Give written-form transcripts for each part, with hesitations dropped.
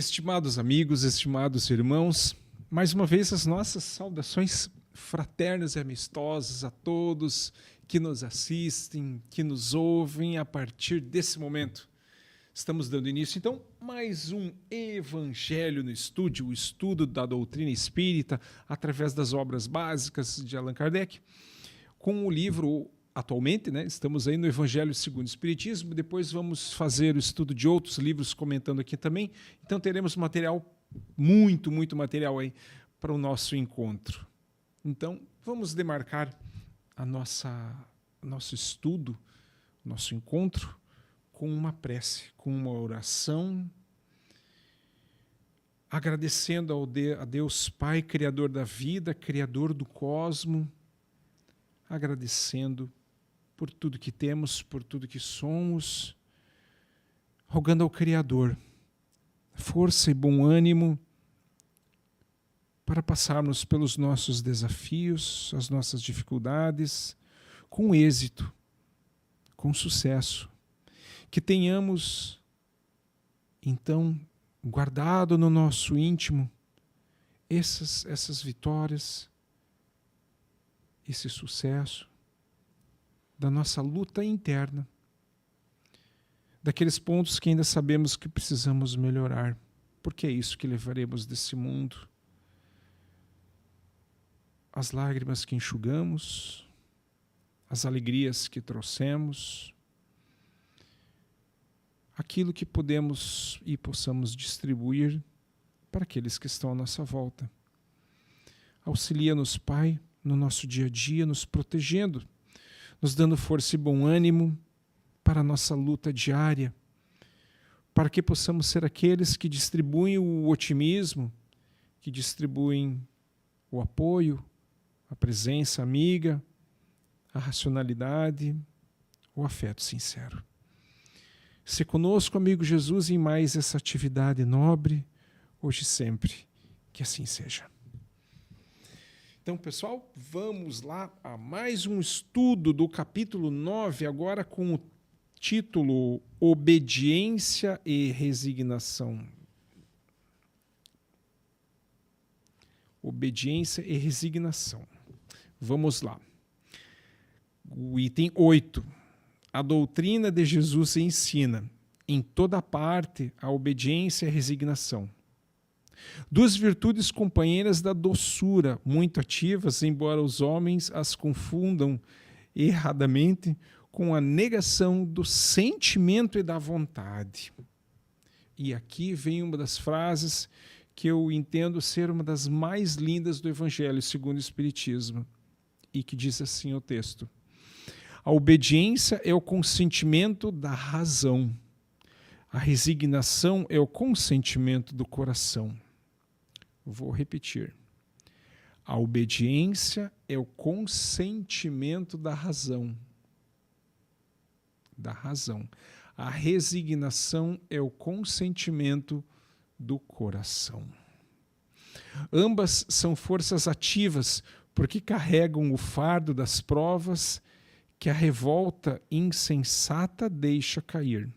Estimados amigos, estimados irmãos, mais uma vez as nossas saudações fraternas e amistosas a todos que nos assistem, que nos ouvem a partir desse momento. Estamos dando início, então, mais um Evangelho no Estúdio, o estudo da doutrina espírita através das obras básicas de Allan Kardec, com o livro, atualmente, estamos aí no Evangelho segundo o Espiritismo, depois vamos fazer o estudo de outros livros comentando aqui também, então teremos material, muito material aí para o nosso encontro. Então, vamos demarcar nosso estudo, nosso encontro, com uma prece, com uma oração, agradecendo a Deus Pai, Criador da vida, Criador do cosmo, agradecendo por tudo que temos, por tudo que somos, rogando ao Criador força e bom ânimo para passarmos pelos nossos desafios, as nossas dificuldades, com êxito, com sucesso. Que tenhamos, então, guardado no nosso íntimo essas vitórias, esse sucesso da nossa luta interna, daqueles pontos que ainda sabemos que precisamos melhorar, porque é isso que levaremos desse mundo. As lágrimas que enxugamos, as alegrias que trouxemos, aquilo que podemos e possamos distribuir para aqueles que estão à nossa volta. Auxilia-nos, Pai, no nosso dia a dia, nos protegendo, nos dando força e bom ânimo para a nossa luta diária, para que possamos ser aqueles que distribuem o otimismo, que distribuem o apoio, a presença amiga, a racionalidade, o afeto sincero. Se conosco, amigo Jesus, em mais essa atividade nobre, hoje e sempre, que assim seja. Então, pessoal, vamos lá a mais um estudo do capítulo 9, agora com o título Obediência e Resignação. Obediência e resignação. Vamos lá. O item 8. A doutrina de Jesus ensina, em toda parte, a obediência e a resignação. Duas virtudes companheiras da doçura, muito ativas, embora os homens as confundam erradamente com a negação do sentimento e da vontade. E aqui vem uma das frases que eu entendo ser uma das mais lindas do Evangelho segundo o Espiritismo, e que diz assim o texto: a obediência é o consentimento da razão. A resignação é o consentimento do coração. Vou repetir. A obediência é o consentimento da razão. Da razão. A resignação é o consentimento do coração. Ambas são forças ativas, porque carregam o fardo das provas que a revolta insensata deixa cair.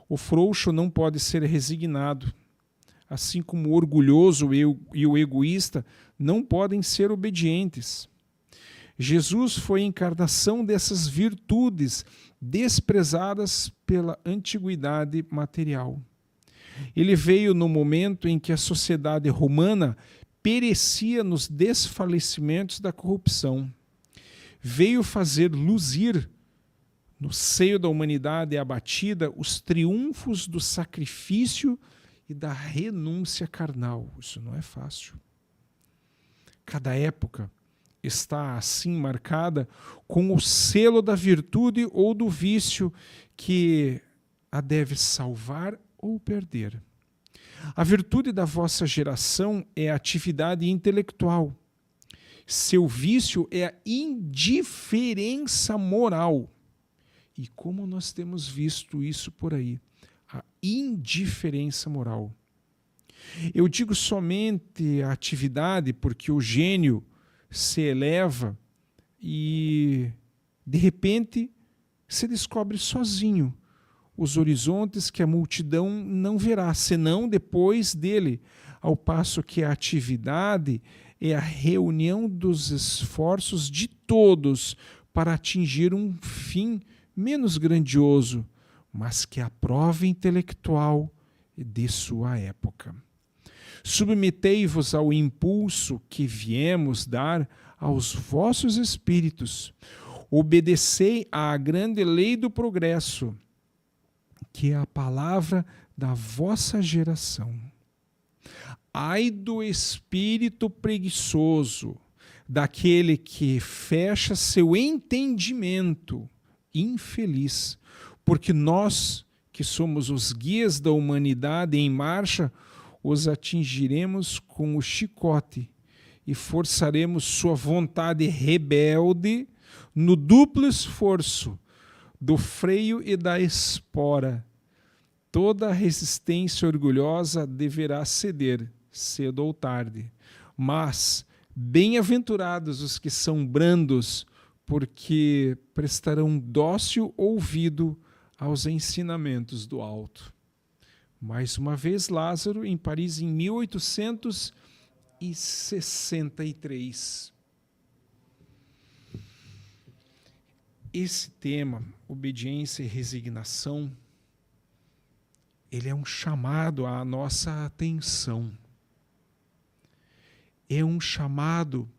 O frouxo não pode ser resignado, assim como o orgulhoso e o egoísta não podem ser obedientes. Jesus foi a encarnação dessas virtudes desprezadas pela antiguidade material. Ele veio no momento em que a sociedade romana perecia nos desfalecimentos da corrupção. Veio fazer luzir no seio da humanidade abatida os triunfos do sacrifício e da renúncia carnal. Isso não é fácil. Cada época está assim marcada com o selo da virtude ou do vício que a deve salvar ou perder. A virtude da vossa geração é a atividade intelectual. Seu vício é a indiferença moral. E como nós temos visto isso por aí, a indiferença moral. Eu digo somente a atividade porque o gênio se eleva e, de repente, se descobre sozinho os horizontes que a multidão não verá, senão depois dele, ao passo que a atividade é a reunião dos esforços de todos para atingir um fim menos grandioso, mas que é a prova intelectual de sua época. Submetei-vos ao impulso que viemos dar aos vossos espíritos. Obedecei à grande lei do progresso, que é a palavra da vossa geração. Ai do espírito preguiçoso, daquele que fecha seu entendimento, infeliz, porque nós, que somos os guias da humanidade em marcha, os atingiremos com o chicote e forçaremos sua vontade rebelde no duplo esforço do freio e da espora. Toda resistência orgulhosa deverá ceder, cedo ou tarde. Mas bem-aventurados os que são brandos, porque prestarão dócil ouvido aos ensinamentos do alto. Mais uma vez, Lázaro, em Paris, em 1863. Esse tema, obediência e resignação, ele é um chamado à nossa atenção. É um chamado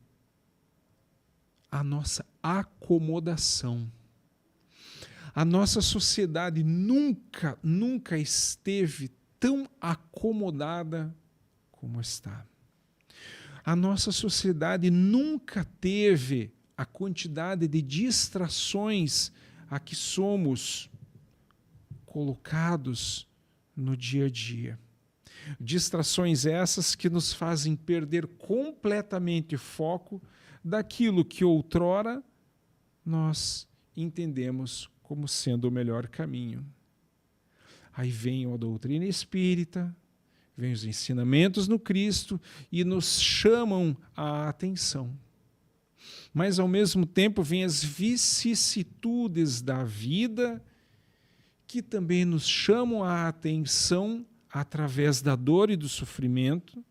à nossa acomodação. A nossa sociedade nunca esteve tão acomodada como está. A nossa sociedade nunca teve a quantidade de distrações a que somos colocados no dia a dia. Distrações essas que nos fazem perder completamente o foco daquilo que outrora nós entendemos como sendo o melhor caminho. Aí vem a doutrina espírita, vem os ensinamentos no Cristo e nos chamam a atenção. Mas, ao mesmo tempo, vem as vicissitudes da vida que também nos chamam a atenção através da dor e do sofrimento,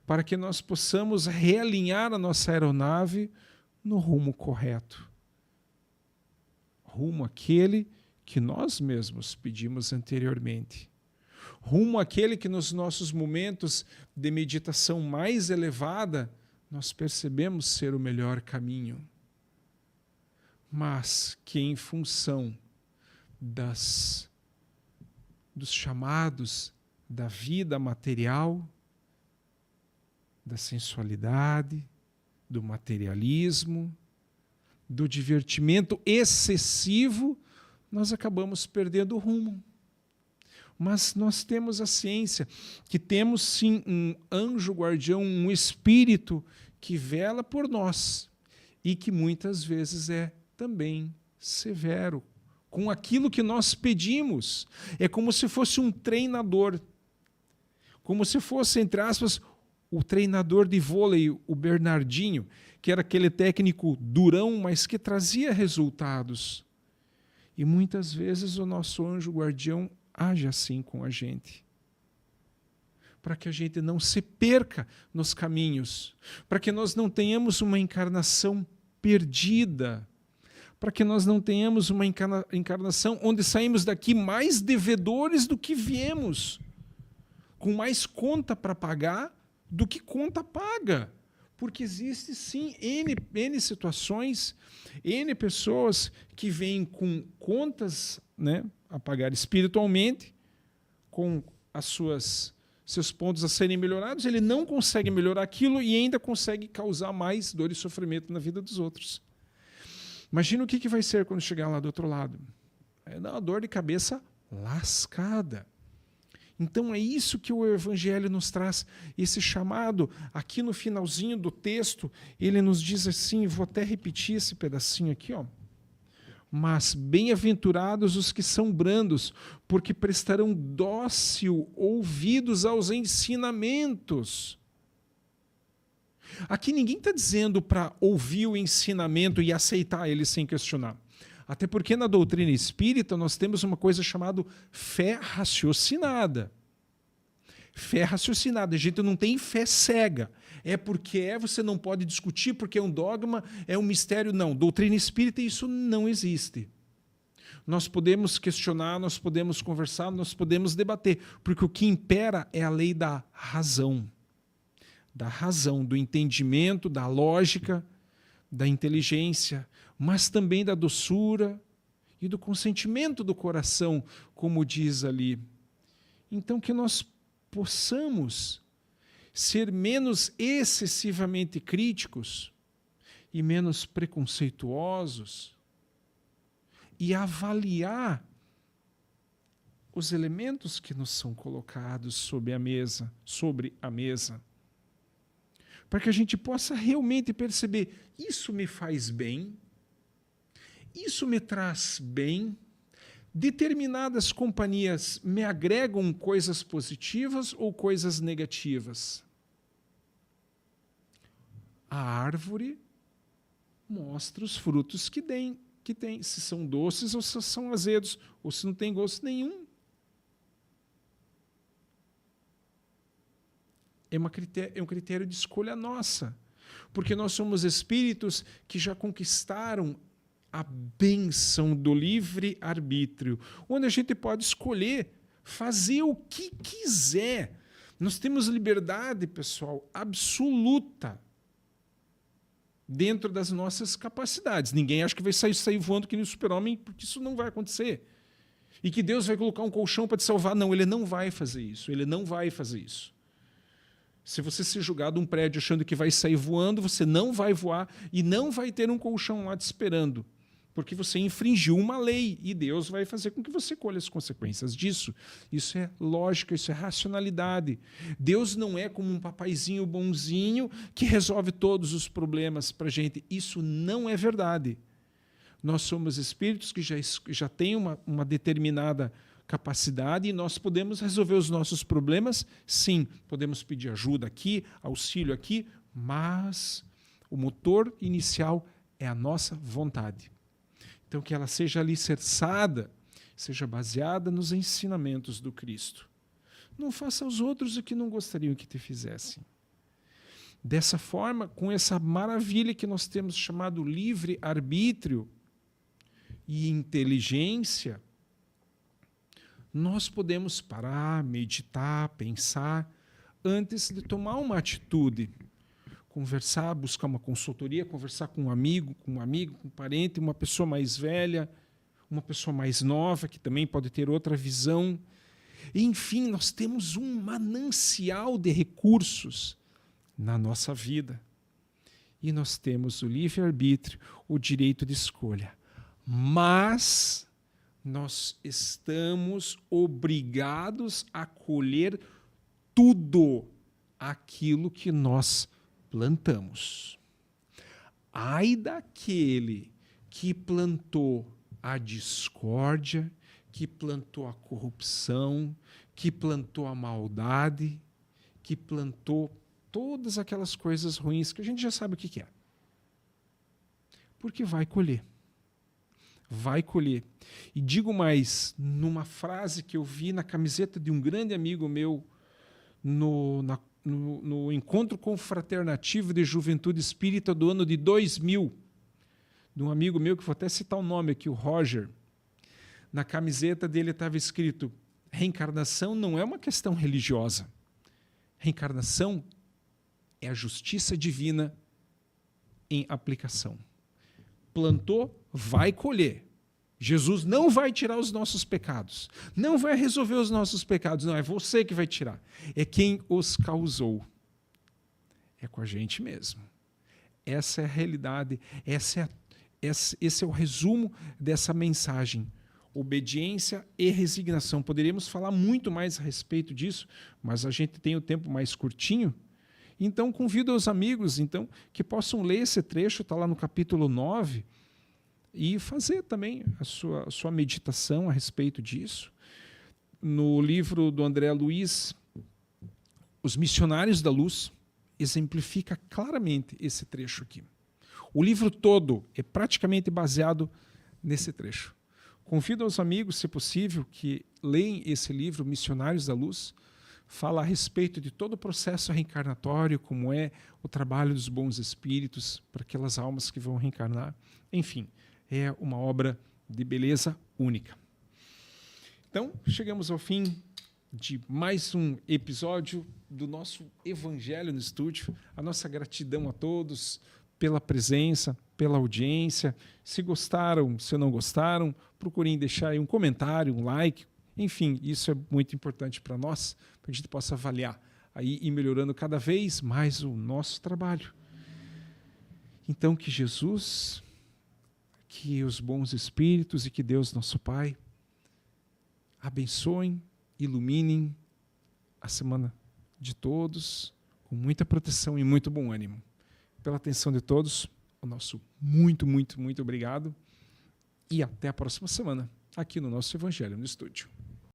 para que nós possamos realinhar a nossa aeronave no rumo correto. Rumo àquele que nós mesmos pedimos anteriormente. Rumo àquele que nos nossos momentos de meditação mais elevada nós percebemos ser o melhor caminho. Mas que em função dos chamados da vida material, da sensualidade, do materialismo, do divertimento excessivo, nós acabamos perdendo o rumo. Mas nós temos a ciência que temos sim um anjo guardião, um espírito que vela por nós e que muitas vezes é também severo com aquilo que nós pedimos. É como se fosse um treinador, como se fosse, entre aspas, o treinador de vôlei, o Bernardinho, que era aquele técnico durão, mas que trazia resultados. E muitas vezes o nosso anjo guardião age assim com a gente, para que a gente não se perca nos caminhos, para que nós não tenhamos uma encarnação perdida, para que nós não tenhamos uma encarnação onde saímos daqui mais devedores do que viemos, com mais conta para pagar do que conta paga, porque existe sim N situações, N pessoas que vêm com contas, né, a pagar espiritualmente, com seus pontos a serem melhorados, ele não consegue melhorar aquilo e ainda consegue causar mais dor e sofrimento na vida dos outros. Imagina o que vai ser quando chegar lá do outro lado. É uma dor de cabeça lascada. Então é isso que o Evangelho nos traz, esse chamado. Aqui no finalzinho do texto, ele nos diz assim, vou até repetir esse pedacinho aqui, ó. Mas bem-aventurados os que são brandos, porque prestarão dócil ouvidos aos ensinamentos. Aqui ninguém está dizendo para ouvir o ensinamento e aceitar ele sem questionar. Até porque na doutrina espírita nós temos uma coisa chamada fé raciocinada. Fé raciocinada. A gente não tem fé cega. É porque você não pode discutir, porque é um dogma, é um mistério. Não, doutrina espírita isso não existe. Nós podemos questionar, nós podemos conversar, nós podemos debater, porque o que impera é a lei da razão, do entendimento, da lógica, da inteligência, mas também da doçura e do consentimento do coração, como diz ali. Então, que nós possamos ser menos excessivamente críticos e menos preconceituosos e avaliar os elementos que nos são colocados sobre a mesa, para que a gente possa realmente perceber, isso me faz bem, isso me traz bem, determinadas companhias me agregam coisas positivas ou coisas negativas. A árvore mostra os frutos que tem, se são doces ou se são azedos, ou se não tem gosto nenhum. É um critério de escolha nossa, porque nós somos espíritos que já conquistaram a bênção do livre-arbítrio, onde a gente pode escolher fazer o que quiser. Nós temos liberdade, pessoal, absoluta dentro das nossas capacidades. Ninguém acha que vai sair voando que nem o super-homem, porque isso não vai acontecer. E que Deus vai colocar um colchão para te salvar. Não, Ele não vai fazer isso. Ele não vai fazer isso. Se você ser jogado um prédio achando que vai sair voando, você não vai voar e não vai ter um colchão lá te esperando, porque você infringiu uma lei e Deus vai fazer com que você colha as consequências disso. Isso é lógica, isso é racionalidade. Deus não é como um papaizinho bonzinho que resolve todos os problemas para a gente. Isso não é verdade. Nós somos espíritos que já têm uma determinada capacidade e nós podemos resolver os nossos problemas, sim, podemos pedir ajuda aqui, auxílio aqui, mas o motor inicial é a nossa vontade. Então, que ela seja alicerçada, seja baseada nos ensinamentos do Cristo. Não faça aos outros o que não gostariam que te fizessem. Dessa forma, com essa maravilha que nós temos chamado livre-arbítrio e inteligência, nós podemos parar, meditar, pensar, antes de tomar uma atitude. Conversar, buscar uma consultoria, conversar com um amigo, com um parente, uma pessoa mais velha, uma pessoa mais nova, que também pode ter outra visão. Enfim, nós temos um manancial de recursos na nossa vida. E nós temos o livre-arbítrio, o direito de escolha. Mas nós estamos obrigados a colher tudo aquilo que nós plantamos. Ai daquele que plantou a discórdia, que plantou a corrupção, que plantou a maldade, que plantou todas aquelas coisas ruins que a gente já sabe o que é. Porque vai colher. Vai colher. E digo mais, numa frase que eu vi na camiseta de um grande amigo meu no encontro confraternativo de juventude espírita do ano de 2000, de um amigo meu, que vou até citar o nome aqui, o Roger. Na camiseta dele estava escrito: reencarnação não é uma questão religiosa. Reencarnação é a justiça divina em aplicação. Plantou, vai colher. Jesus não vai tirar os nossos pecados. Não vai resolver os nossos pecados. Não, é você que vai tirar. É quem os causou. É com a gente mesmo. Essa é a realidade. Esse é o resumo dessa mensagem. Obediência e resignação. Poderíamos falar muito mais a respeito disso, mas a gente tem o tempo mais curtinho. Então, convido os amigos que possam ler esse trecho, está lá no capítulo 9, e fazer também a sua meditação a respeito disso. No livro do André Luiz, Os Missionários da Luz, exemplifica claramente esse trecho aqui. O livro todo é praticamente baseado nesse trecho. Convido aos amigos, se possível, que leem esse livro, Missionários da Luz. Fala a respeito de todo o processo reencarnatório, como é o trabalho dos bons espíritos para aquelas almas que vão reencarnar. Enfim, é uma obra de beleza única. Então, chegamos ao fim de mais um episódio do nosso Evangelho no Estúdio. A nossa gratidão a todos pela presença, pela audiência. Se gostaram, se não gostaram, procurem deixar aí um comentário, um like. Enfim, isso é muito importante para nós, para que a gente possa avaliar aí e melhorando cada vez mais o nosso trabalho. Então, que Jesus, que os bons espíritos e que Deus, nosso Pai, abençoem, iluminem a semana de todos, com muita proteção e muito bom ânimo. Pela atenção de todos, o nosso muito, muito, muito obrigado e até a próxima semana, aqui no nosso Evangelho no Estúdio.